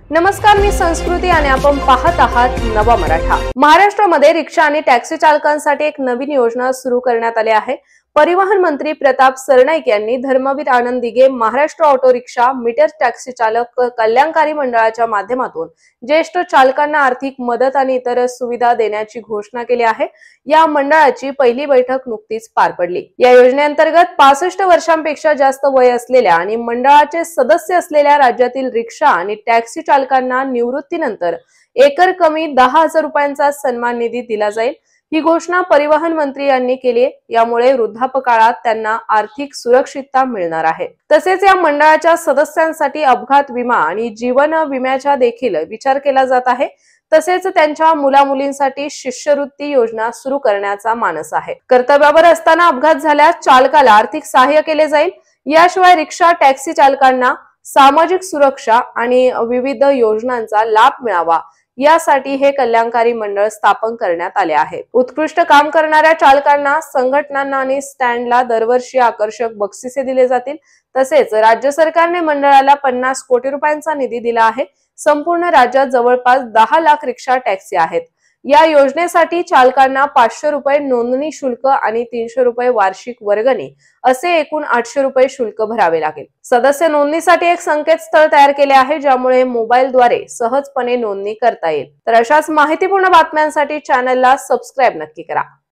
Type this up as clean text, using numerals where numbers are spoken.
नमस्कार, मी संस्कृती आणि आपण पाहत आहात नवा मराठा। महाराष्ट्रामध्ये रिक्षा आणि टॅक्सी चालकांसाठी एक नवीन योजना सुरू करण्यात आली आहे। परिवहन मंत्री प्रताप सरनाईक यांनी Dharmaveer Anand Dighe Maharashtra auto rickshaw meter taxi चालक कल्याणकारी मंडळाच्या माध्यमातून ज्येष्ठ चालकांना आर्थिक मदत आणि इतर सुविधा देण्याची घोषणा केली आहे। या मंडळाची पहिली बैठक नुकतीच पार पडली। या योजनेअंतर्गत 65 वर्षांपेक्षा जास्त वय असलेल्या आणि मंडळाचे सदस्य असलेल्या राज्यातील रिक्षा आणि टॅक्सी चालकांना निवृत्तीनंतर एकर कमी 10,000 रुपयांचा सन्मान निधी दिला जाईल। ही घोषणा परिवहन मंत्री यांनी केली आहे। यामुळे वृद्धापकाळात त्यांना आर्थिक सुरक्षितता मिळणार आहे। तसेच या मंडळाच्या सदस्यांसाठी अपघात विमा आणि जीवन विम्याचा देखील विचार केला जात आहे। तसेच त्यांच्या मुलामुलींसाठी शिष्यवृत्ती योजना सुरू करण्याचा मानस आहे। कर्तव्यावर असताना अपघात झाल्यास चालकाला आर्थिक सहाय्य केले जाईल। याशिवाय रिक्षा टॅक्सी चालकांना सामाजिक सुरक्षा आणि विविध योजनांचा लाभ मिळावा यासाठी हे कल्याणकारी मंडळ स्थापन करण्यात आले आहे। उत्कृष्ट काम करणाऱ्या चालकांना, संघटनांना आणि स्टँडला दरवर्षी आकर्षक बक्षिसे दिले जातील। तसेच राज्य सरकारने मंडळाला 50 कोटी रुपयांचा निधी दिला आहे। संपूर्ण राज्यात जवळपास 10 लाख रिक्षा टॅक्सी आहेत। या योजनेसाठी चालकांना 500 रुपये नोंदणी शुल्क आणि 300 रुपये वार्षिक वर्गणी असे एकूण 800 रुपये शुल्क भरावे लागेल। सदस्य नोंदणीसाठी एक संकेतस्थळ तयार केले आहे, ज्यामुळे मोबाईलद्वारे सहजपणे नोंदणी करता येईल। तर अशाच माहितीपूर्ण बातम्यांसाठी चॅनलला सबस्क्राईब नक्की करा।